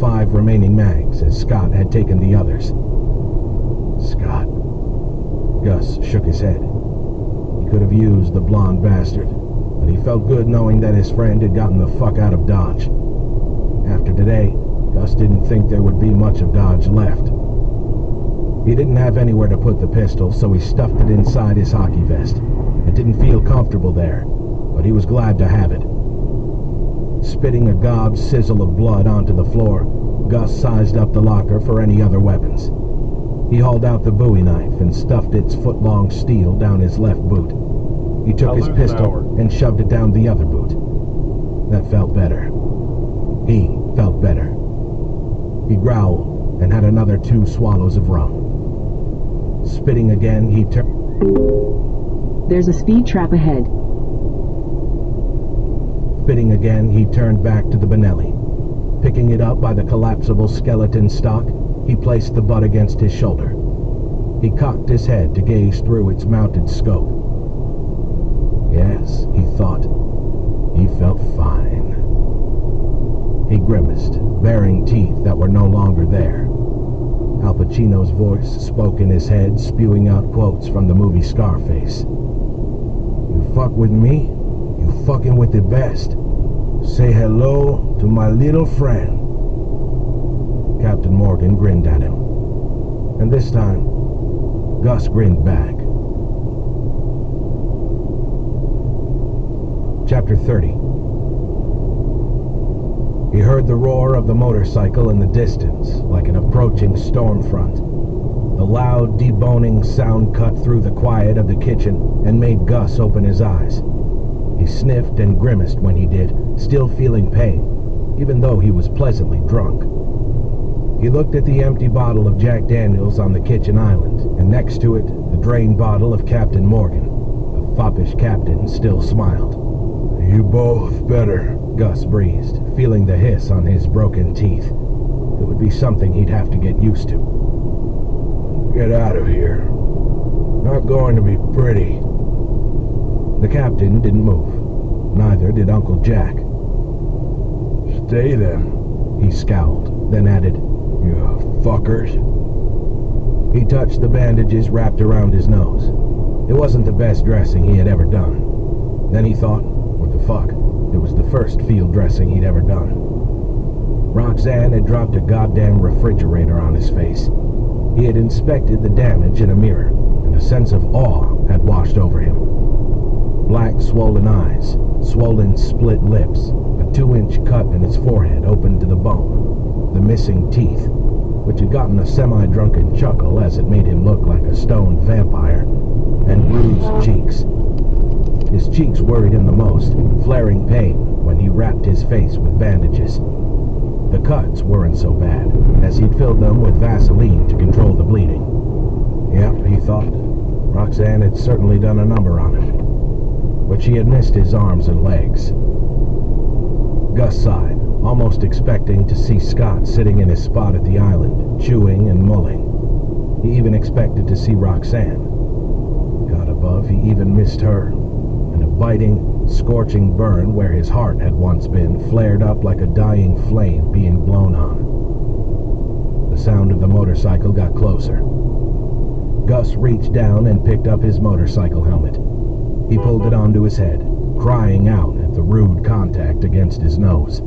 5 remaining mags as Scott had taken the others. Scott. Gus shook his head. He could have used the blonde bastard, but he felt good knowing that his friend had gotten the fuck out of Dodge. After today, Gus didn't think there would be much of Dodge left. He didn't have anywhere to put the pistol, so he stuffed it inside his hockey vest. It didn't feel comfortable there, but he was glad to have it. Spitting a gob sizzle of blood onto the floor, Gus sized up the locker for any other weapons. He hauled out the Bowie knife and stuffed its foot-long steel down his left boot. He took his pistol and shoved it down the other boot. That felt better. He felt better. He growled and had another 2 swallows of rum. Spitting again, he turned. There's a speed trap ahead. Spitting again, he turned back to the Benelli. Picking it up by the collapsible skeleton stock, he placed the butt against his shoulder. He cocked his head to gaze through its mounted scope. Yes, he thought. He felt fine. He grimaced, baring teeth that were no longer there. Al Pacino's voice spoke in his head, spewing out quotes from the movie Scarface. You fuck with me, you fucking with the best. Say hello to my little friend. Captain Morgan grinned at him. And this time, Gus grinned back. Chapter 30. He heard the roar of the motorcycle in the distance, like an approaching storm front. The loud, deboning sound cut through the quiet of the kitchen and made Gus open his eyes. He sniffed and grimaced when he did, still feeling pain, even though he was pleasantly drunk. He looked at the empty bottle of Jack Daniels on the kitchen island, and next to it, the drained bottle of Captain Morgan. The foppish captain still smiled. You both better, Gus breathed, feeling the hiss on his broken teeth. It would be something he'd have to get used to. Get out of here. Not going to be pretty. The captain didn't move. Neither did Uncle Jack. Stay then, he scowled, then added, You fuckers. He touched the bandages wrapped around his nose. It wasn't the best dressing he had ever done. Then he thought, what the fuck? It was the first field dressing he'd ever done. Roxanne had dropped a goddamn refrigerator on his face. He had inspected the damage in a mirror, and a sense of awe had washed over him. Black, swollen eyes, swollen, split lips, a 2-inch cut in his forehead open to the bone, the missing teeth, which had gotten a semi-drunken chuckle as it made him look like a stoned vampire, and bruised cheeks. His cheeks worried him the most, flaring pain when he wrapped his face with bandages. The cuts weren't so bad, as he'd filled them with Vaseline to control the bleeding. Yep, he thought, Roxanne had certainly done a number on him. But she had missed his arms and legs. Gus sighed, almost expecting to see Scott sitting in his spot at the island, chewing and mulling. He even expected to see Roxanne. God above, he even missed her. And a biting, scorching burn where his heart had once been flared up like a dying flame being blown on. The sound of the motorcycle got closer. Gus reached down and picked up his motorcycle helmet. He pulled it onto his head, crying out at the rude contact against his nose.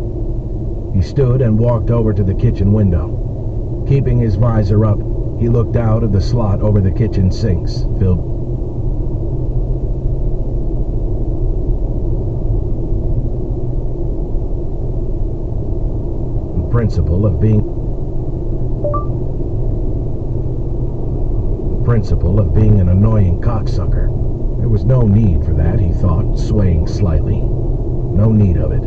He stood and walked over to the kitchen window. Keeping his visor up, he looked out of the slot over the kitchen sinks, filled principle of being an annoying cocksucker. There was no need for that, he thought, swaying slightly. No need of it.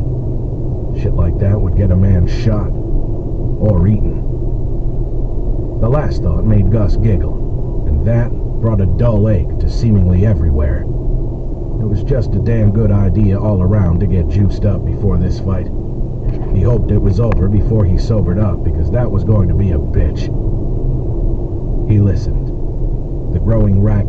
Shit like that would get a man shot. Or eaten. The last thought made Gus giggle, and that brought a dull ache to seemingly everywhere. It was just a damn good idea all around to get juiced up before this fight. He hoped it was over before he sobered up, because that was going to be a bitch. He listened. The growing rack